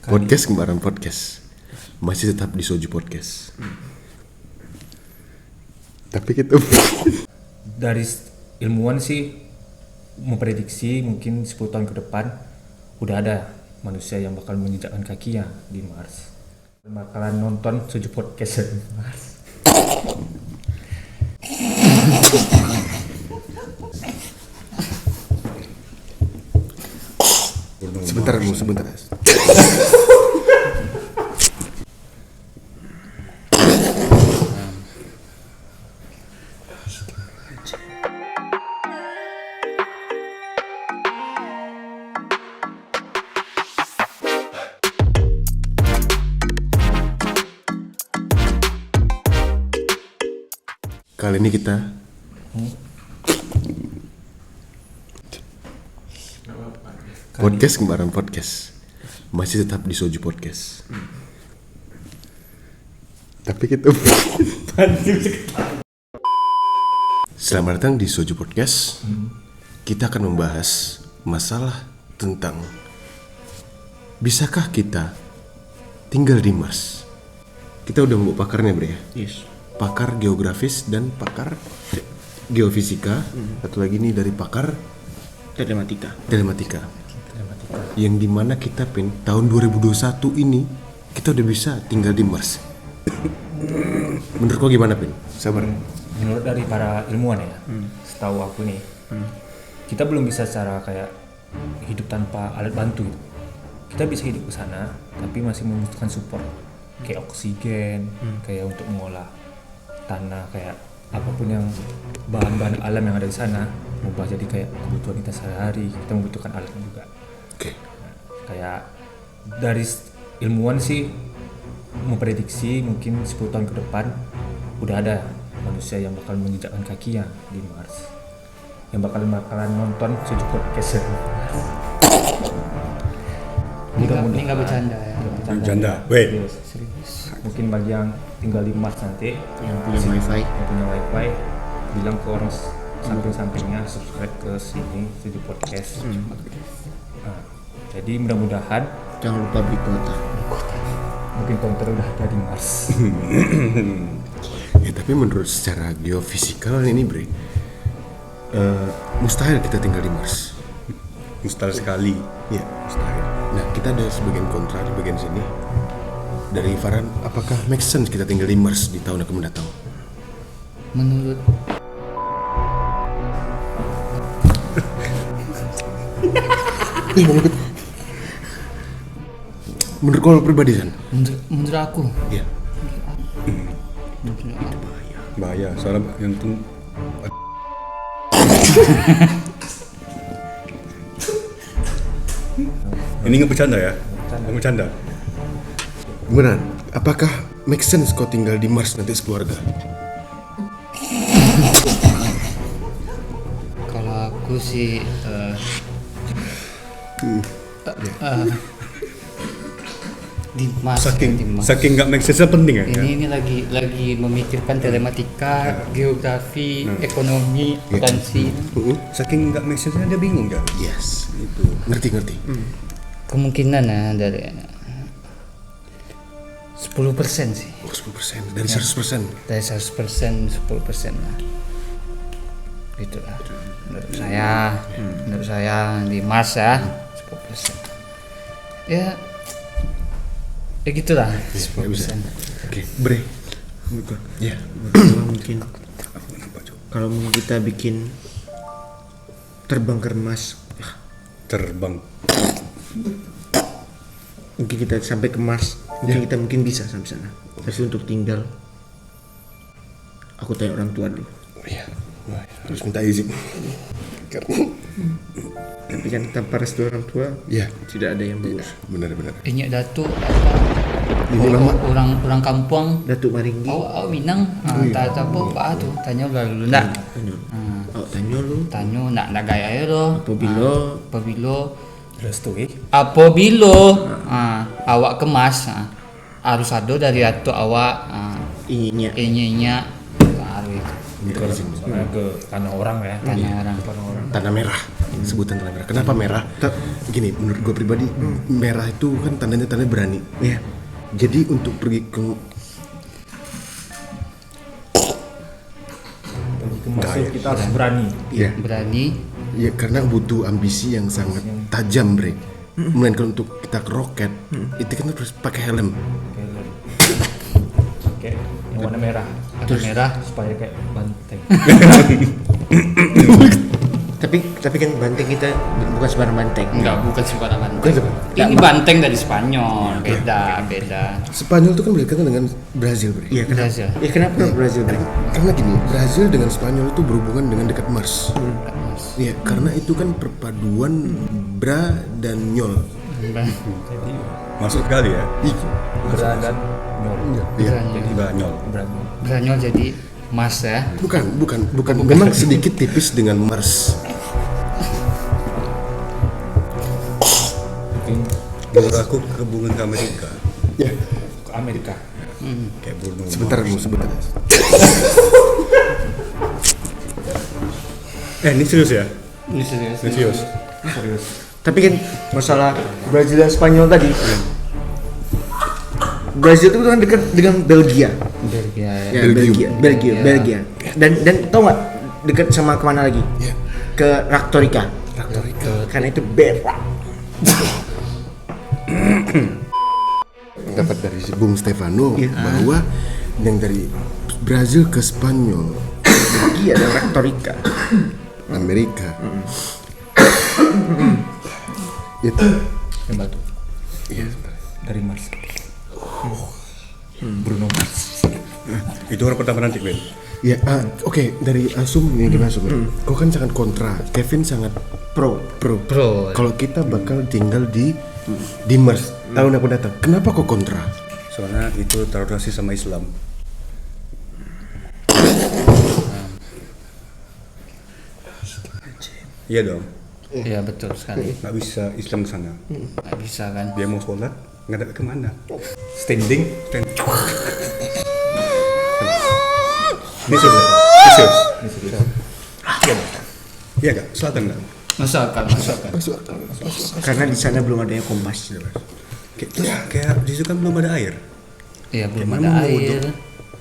Podcast kembaran podcast masih tetap di Soju Podcast. Tapi kita dari ilmuwan sih memprediksi mungkin 10 tahun ke depan udah ada manusia yang bakal menginjakkan kakinya di Mars. Bakalan nonton Soju Podcast di Mars. sebentar. Kali ini kita podcast kembaran podcast masih tetap di Soju Podcast. Tapi kita selamat datang di Soju Podcast. Kita akan membahas masalah tentang bisakah kita tinggal di Mars. Kita udah membawa pakarnya, Bre ya? Yes. Pakar geografis dan pakar geofisika. Satu lagi nih dari pakar Telematika. Yang dimana kita tahun 2021 ini kita udah bisa tinggal di Mars. Menurut kau gimana, Pin? Sabar. Menurut dari para ilmuwan ya, setahu aku nih, kita belum bisa secara kayak hidup tanpa alat bantu gitu. Kita bisa hidup ke sana, tapi masih membutuhkan support kayak oksigen, kayak untuk mengolah tanah, kayak apapun yang bahan-bahan alam yang ada di sana mengubah jadi kayak kebutuhan kita sehari-hari. Kita membutuhkan alat juga. Oke. Kayak dari ilmuwan sih memprediksi mungkin 10 tahun ke depan udah ada manusia yang bakal menginjakkan kakinya di Mars, yang bakalan nonton Soju Podcast di Mars. Ini nggak bercanda ya. Bercanda. Weh. Serius. Mungkin bagi yang tinggal di Mars nanti Yang punya wifi. bilang ke orang samping-sampingnya subscribe ke sini Soju Podcast. Nah, jadi mudah-mudahan Jangan lupa beli kuota. mungkin konter udah ada di Mars. Ya, tapi menurut secara geofisikal ini, Bre, mustahil kita tinggal di Mars. Mustahil sekali. Ya, mustahil. Nah, kita ada sebagian kontra di bagian sini. Dari Farhan, apakah make sense kita tinggal di Mars di tahun yang akan mendatang? Menurut Menurut kau pribadi, San? menurut aku Ya. Bahaya. Soalnya yang ini nggak bercanda ya? Nggak bercanda. Beneran, apakah make sense kau tinggal di Mars nanti sekeluarga? kalau aku sih di Mars. Saking nggak make sense penting ya? ini lagi memikirkan telematika, geografi, ekonomi, potensi. Saking nggak make sense dia bingung kan? Yes, itu. Ngerti. Kemungkinan ya dari 10% sih. Oh, 10% dari 100%. Dari 100% 10% lah. Gitulah. Menurut saya di Mars ya 10%. Ya gitulah 10%. Oke, Bre. Ya. Kalau mungkin kita bikin terbang ke Mars, Terbang. mungkin kita sampai ke Mars, kita bisa sampai sana. Tapi untuk tinggal, aku tanya orang tua dulu. Oh, iya. Wah, harus minta izin. Tapi kan tanpa restu orang tua, Ya, tidak ada yang bagus. benar. Ini Datuk Ini nama orang kampung. Datuk Maringgi. Oh, Minang, tak apa tu, tanya dulu nak. Tanya lu. Tanya nak gaya ayo lo. Apabila Restui. awak kemas, harus ada dari Datuk awak Inya. baru itu. Soalnya ke tanah orang ya. Tanah orang. tanah merah. sebutan tanda merah. Kenapa merah? Gini, menurut gue pribadi, merah itu kan tandanya tanda berani. Iya. Jadi untuk pergi ke Masuk kita harus berani. ya, Berani. ya karena butuh ambisi yang sangat tajam, Bre. Melainkan untuk kita ke roket, itu kan harus pakai helm. Kayak yang warna merah Atau merah. supaya kayak banteng. Tapi kan banteng kita bukan sembarang banteng. Enggak, bukan sembarang banteng. Bukan sembarang. Ini banteng dari Spanyol. Beda. Spanyol itu kan berkaitan dengan Brazil, Bre. Iya, kenapa? Brazil. Ya kenapa Brazil? Karena gini, Brazil dengan Spanyol itu berhubungan dengan dekat Mars. Iya, karena itu kan perpaduan bra dan nyol. Masuk sekali ya. Berat dan nyol. Iya. Jadi banyol. Berani. Spanyol jadi Mas ya. Bukan. Memang sedikit tipis dengan Mars. Mungkin Menurut aku hubungan ke Amerika Ya, ke Amerika. kayak Bruno. sebentar. Ini serius ya? Ini serius. Ini serius. Serius. Tapi kan masalah Brazil dan Spanyol tadi. Brazil itu kan dekat dengan Belgia. Belgia. Ya, Belgium. Belgia. Dan tau nggak dekat sama kemana lagi? Ya. Ke Raktorika. Karena itu berak. Dapat dari si Bung Stefano bahwa yang dari Brazil ke Spanyol, Belgia dan Raktorika. Amerika. Itu Yang batu iya. dari Mars. Bruno Mars. Itu orang pertama nanti, Ben. Ya, oke, dari Asum nih gimana Asum? Kau kan sangat kontra, Kevin sangat pro. Pro. Kalau kita bakal tinggal di Mars tahun yang akan datang, kenapa kau kontra? Soalnya itu terlalu rasis sama Islam. Iya dong. Iya betul sekali. Nggak bisa Islam ke sana. Nggak bisa kan. Dia mau sholat, ngadep kemana? Standing. Ini serius. Ini serius. Iya nggak? Selatan nggak? Masuk akal. Karena di sana belum ada yang kompas. Kayak di situ kan belum ada air. Iya belum Gimana ada mau air. wudhu?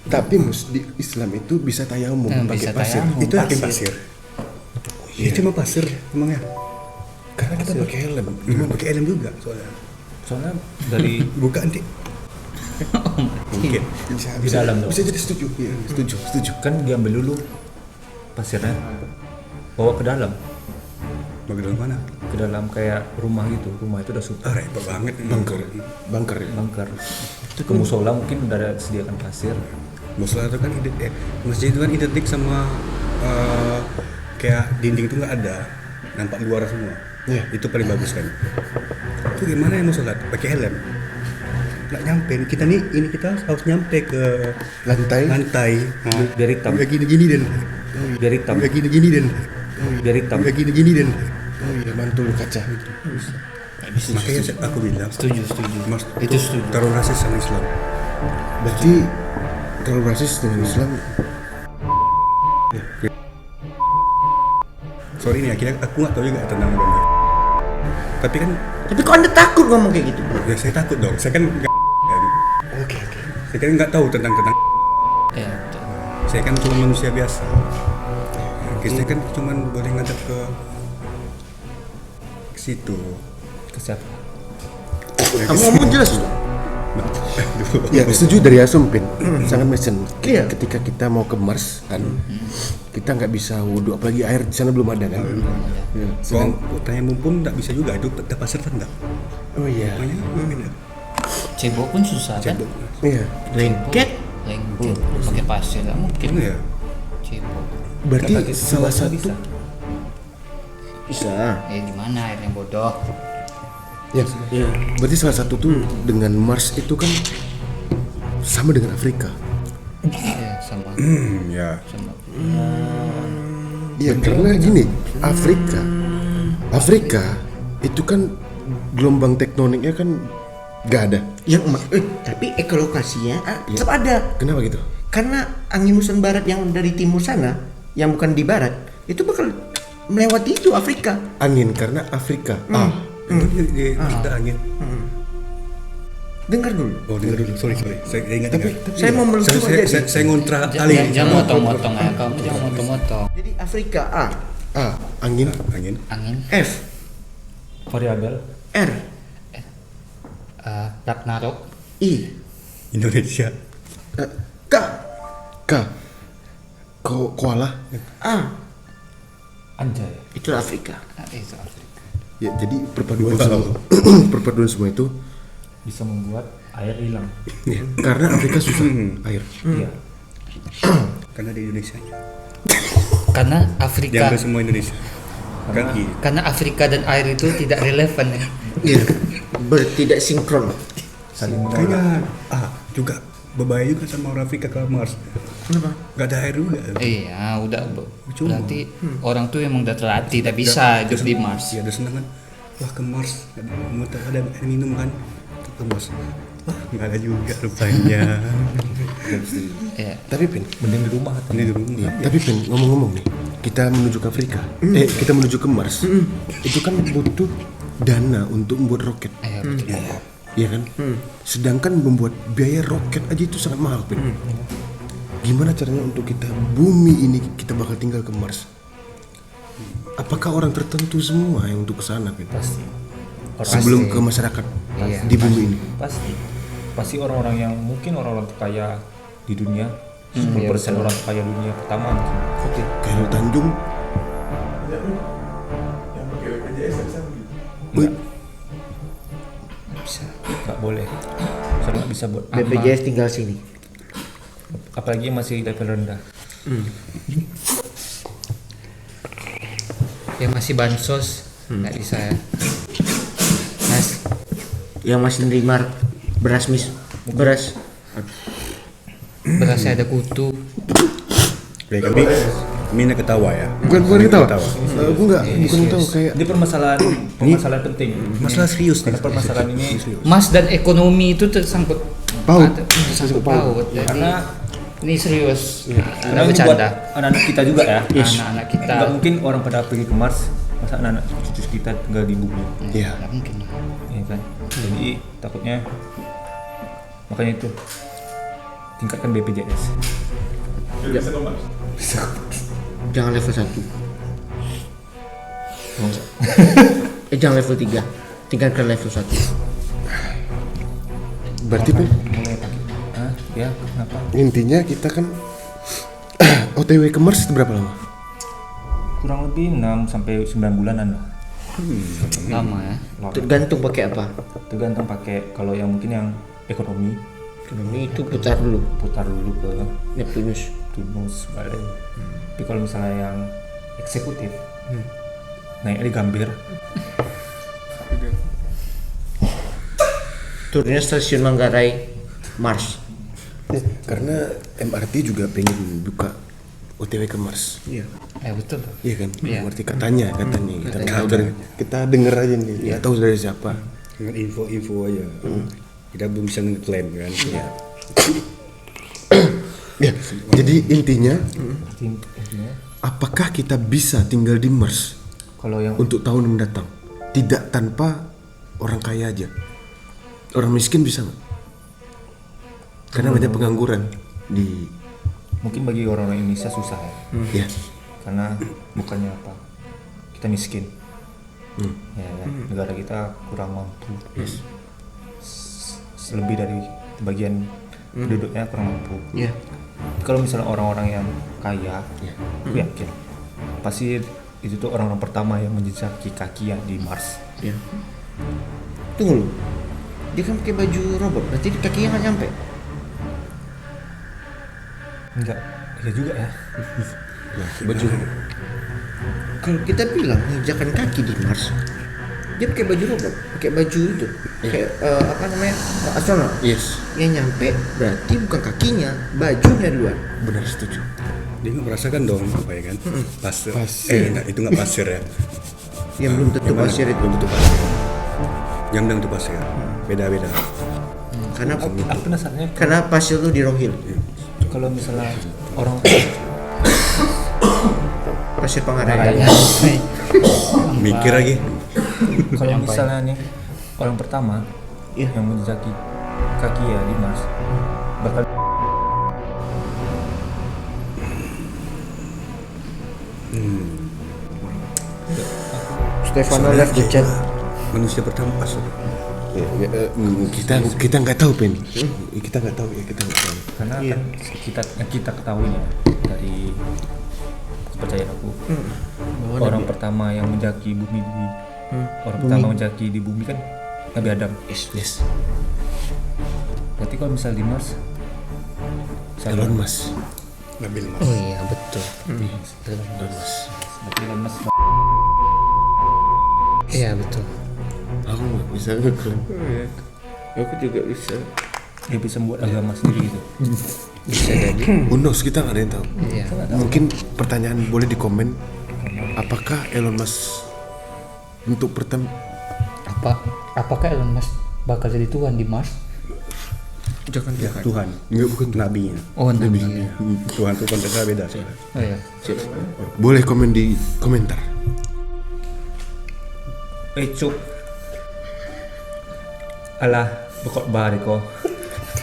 Tapi di Islam itu bisa tayamum pakai Bisa pasir. tayamum. Itu yakin pasir. Iya cuma pasir emangnya. Karena kita pakai helm. Gimana pakai helm juga soalnya. Soalnya dari Bukan di. Mungkin. di dalam dong. Bisa jadi setuju. Iya, setuju. Kan diambil dulu pasirnya, bawa ke dalam. Mau ke dalam mana? Ke dalam kayak rumah gitu. Rumah itu udah super Repot banget. Bunker ya. bunker. Itu ke musola mungkin udah ada sediakan pasir. Musola itu kan masjid itu kan identik sama kayak dinding itu nggak ada, nampak luar semua. Iya. Itu paling bagus kan. Itu gimana yang mau sholat? Pakai helm? Nggak nyampe. Kita nih ini kita harus nyampe ke Lantai. Nah, Biar hitam. udah gini-gini dan Biar hitam. udah gini-gini dan Biar hitam. udah gini-gini dan Oh iya, mantul kaca. makanya aku bilang Setuju. Mas, Itu setuju. terlalu rasis sama Islam. Berarti terlalu rasis dengan Islam. Sorry nih, akhirnya aku nggak tahu juga tentang agama. Tapi kan, Tapi kok Anda takut ngomong kayak gitu? ya saya takut dong. Saya kan nggak, Oke. saya kan nggak tahu tentang. Iya betul. Saya kan cuma manusia biasa. Kita kan cuma boleh ngadep ke situ. Ke siapa? Kamu ngomong jelas loh. Ya, setuju dari Asum, Pin. Sangat mention. Iya. Ketika kita mau ke Mars kan, kita nggak bisa wudhu, apalagi air di sana belum ada kan. Ya, sedang- Kalau tayamum pun nggak bisa juga, itu tetap pasir kan nggak? oh iya. Makanya beda. Cebok pun susah kan. Cebok. Iya. Lengket. Lengket. Pakai pasir nggak mungkin. Gimana ya? Cebok. Berarti Pakai salah sebuah satu bisa. Bisa. Gimana airnya bodoh. ya, berarti salah satu tuh dengan Mars itu kan sama dengan Afrika. Iya sama. Ya. Iya, karena gini, Afrika itu kan gelombang tektoniknya kan nggak ada. Tapi ekolokasinya tetap ada. Kenapa gitu? Karena angin muson barat yang dari timur sana, yang bukan di barat, itu bakal melewati itu Afrika. Angin karena Afrika. Kita angin. Dengar dulu. Oh dengar dulu, sorry. Saya ingat. Saya mau melengkapi aja. Saya ngontra Ali. Jangan motong-motong ya, kamu jangan motong-motong. Jadi Afrika A, Angin. Angin, F, Variabel. R, Ragnarok, I, Indonesia. K, K. Koala. A. Anjay. Itu Afrika. itu Afrika. Ya, jadi perpaduan semua perpaduan semua itu Bisa membuat air hilang. ya, karena Afrika susah air. Iya. Karena di Indonesia. Karena Afrika, Diambil semua Indonesia. Kan I. karena Afrika dan air itu tidak relevan ya. Iya. Bertidak sinkron. Saling menolak. Kayaknya juga berbahaya juga sama orang Afrika ke Mars. Kenapa? Gak ada air juga. Iya, udah Cuma. berarti orang tuh emang udah terlatih, tidak bisa hidup di Mars. Iya, ada senang kan. Wah ke Mars, mau tahu ada air minum kan? Ke Mars. Wah nggak ada juga rupanya. Iya. Tapi Pin, Mending di rumah. Ini di rumah. iya, tapi Pin ngomong-ngomong nih, kita menuju ke Afrika. Kita menuju ke Mars. Itu kan butuh dana untuk membuat roket. Iya, betul. Iya kan? Sedangkan membuat biaya roket aja itu sangat mahal, Pin. Gimana caranya untuk kita bumi ini kita bakal tinggal ke Mars? Apakah orang tertentu semua yang untuk ke sana, Pin? Pasti. Sebelum ke masyarakat Iya, di bumi ini. Pasti orang-orang yang mungkin orang-orang terkaya di dunia. 10% orang terkaya dunia pertama mungkin. Kayak Tanjung. Enggak. Bisa. Enggak boleh. Soalnya nggak bisa buat BPJS tinggal sini. apalagi yang masih level rendah. Yang masih bansos nggak bisa ya. Mas, Yang masih nerima beras beras. berasnya ada kutu. Kayak kami nak ketawa ya. Bukan ketawa. Bukan tahu kayak Ini permasalahan penting. Masalah serius nih. Karena permasalahan ini Mas dan ekonomi itu tersangkut Paut. tersangkut paut. Jadi karena ini serius. karena Nggak ini buat bercanda. anak-anak kita juga ya. Anak-anak kita. Nggak mungkin orang pada pergi ke Mars, masa anak-anak cucu kita tinggal di bumi. Iya. Nggak mungkin. Ya kan? Jadi takutnya makanya itu tingkatkan BPJS. Jangan level 1. Jangan level 3. Tinggalkan level 1. Berarti Pin, Mulai pakai. Hah? Ya, kenapa? intinya kita kan OTW ke Mars itu berapa lama? Kurang lebih 6 sampai 9 bulanan lah. Lama ya. Tergantung pakai apa. Tergantung pakai kalau yang mungkin yang ekonomi Ekonomi itu putar dulu. putar dulu ke Neptunus. Tunus balik. Tapi kalau misalnya yang eksekutif naiknya di Gambir. Turunnya stasiun Manggarai, Mars. Karena MRT juga pengen buka OTW ke Mars. Iya. Betul. Iya kan? Iya. MRT katanya kita tahu dari kita denger aja nih. Nggak tahu dari siapa. Dengan info-info aja. Kita belum bisa ngeklaim kan. Iya. Ya, jadi intinya Intinya apakah kita bisa tinggal di Mars kalau yang untuk tahun mendatang? Tidak tanpa orang kaya aja. Orang miskin bisa nggak? Karena banyak pengangguran di mungkin bagi orang-orang Indonesia susah ya. ya. Karena bukannya apa? Kita miskin. Ya kan? Negara kita kurang mampu. Lebih dari bagian penduduknya kurang mampu. Iya. Kalau misalnya orang-orang yang kaya, aku yakin pasti itu tuh orang-orang pertama yang menjejaki kaki ya di Mars. Iya. Tunggu lu. Dia kan pakai baju robot, berarti di kakinya nggak nyampe. Enggak, ya juga ya. Baju Kalau kita bilang menginjakan kaki di Mars, dia pakai baju robot, pakai baju itu, kayak apa namanya, astronot. yes, Yang nyampe berarti bukan kakinya, bajunya duluan. benar setuju. Dia nggak merasakan dong apa ya kan? Pasir. Pasir. Enggak, itu nggak pasir ya. Yang belum tentu pasir itu. Belum tentu pasir. Yang belum tentu pasir. Beda-beda. Karena Aku penasarannya karena pasir itu di Rohil. kalau misalnya orang Pasir Pangaraya. Makanya Mikir lagi. Kalau Nyampai. misalnya nih orang pertama Iya. yang menjejaki kaki ya di Mars bakal Stefano left the chat. Manusia pertama pas. Kita nggak tahu Pen. Kita nggak tahu ya, kita nggak tahu. karena kan kita ketahui ya dari kepercayaan aku orang pertama yang menjaki bumi orang pertama menjaki di bumi kan Nabi Adam. Yes. Berarti kalau misal di Mars Elon Musk. Nabil Mas. Oh iya betul. Elon Musk. berarti Elon Musk Iya betul. Aku nggak bisa ngeklaim. Aku juga bisa. dia bisa membuat agama sendiri gitu. Bisa jadi. Who knows, kita nggak ada yang tahu. Iya. Mungkin pertanyaan boleh di komen. Apakah Elon Musk untuk pertama Apakah Elon Musk bakal jadi Tuhan di Mars? Jangan Ya, Tuhan. Enggak, bukan Nabinya. Oh nabi. Tuhan tuh konteksnya beda sih. Oh iya. boleh komen di komentar. Cuk alah pokok bariko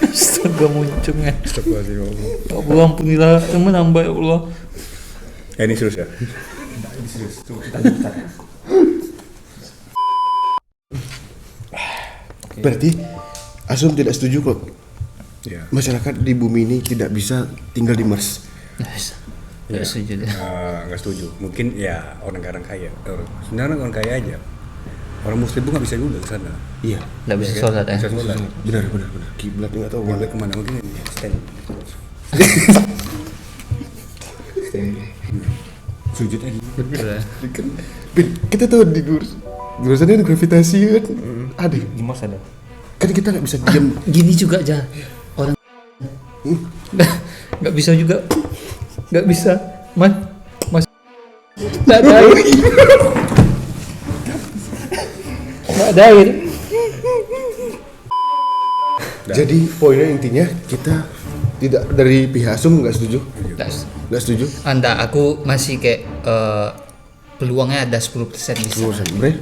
Astaga muncungnya. Astagfirullahaladzim. Ya Allah ampunilah teman hamba ya Allah. Ini serius ya? serius coba kita bentar. Berarti Asum tidak setuju kok Iya. masyarakat di bumi ini tidak bisa tinggal di Mars. Ya setuju deh. Nggak setuju. Mungkin ya orang kaya. Sebenarnya orang kaya aja. Orang Muslim pun nggak bisa juga ke sana. Iya, Nggak bisa sholat ya. Bisa sholat. benar. Kiblat nggak tahu Kiblat mana. kemana mungkin stand. Sujud aja. Betul ya. Kan, kita tahu di jurusan ada gravitasi kan. Ada. Di Mars ada. Kan kita nggak bisa diam. Gini juga aja orang nggak bisa juga nggak bisa mas nggak ada air nggak ada air. Jadi poinnya intinya kita tidak dari pihak Asum nggak setuju. Nggak setuju. Anda aku masih kayak peluangnya ada 10% bisa. Jurusan Bre,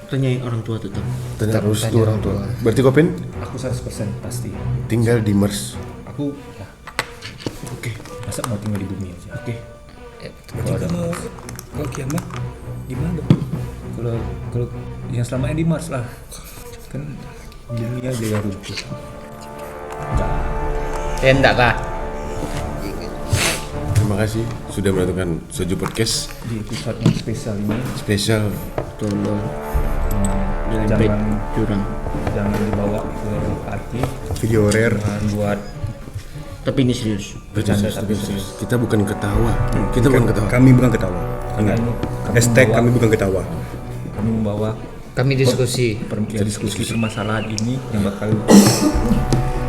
Tanyain orang tua tetap. tanya harus tanya dua orang orang tua. tua. Berarti Kopin Aku 100% pasti. tinggal di Mars. Aku ya. Oke. Masa mau tinggal di bumi aja. Oke. Kalau ada kalau kiamat gimana dong? Kalau yang selamanya di Mars lah. Kan bumi aja yang runtuh. Enggak lah. Terima kasih sudah menonton Soju Podcast Di episode yang spesial ini spesial. Tolong. jangan Curang. jangan dibawa ke hati, Video rare. jangan buat Tapi ini serius. bercanda Serius, tapi serius. serius. Kita bukan ketawa. Kita bukan ketawa. Kami bukan ketawa. Ingat. Hashtag kami bukan ketawa. Kami membawa Kami diskusi. diskusi permasalahan ini yang bakal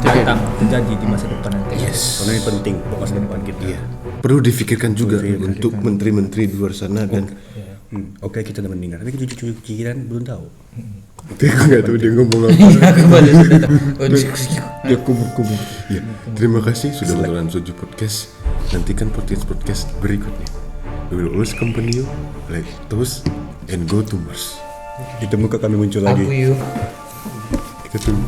datang terjadi di masa depan nanti. Yes. Karena ini penting buat masa depan kita. Iya. Perlu difikirkan juga untuk menteri-menteri di luar sana dan Oke, kita udah mendengar. Tapi cuci-cuci kan belum tahu. dia nggak tahu dia ngomong apa. Aku baru sudah tahu. Oh, diskusi. Dia kubur-kubur. Ya. Terima kasih sudah menonton Soju Podcast. Nantikan podcast berikutnya. We will always accompany you, like toast and go to Mars. Ditemu kami muncul Aku lagi. yuk. Kita tunggu.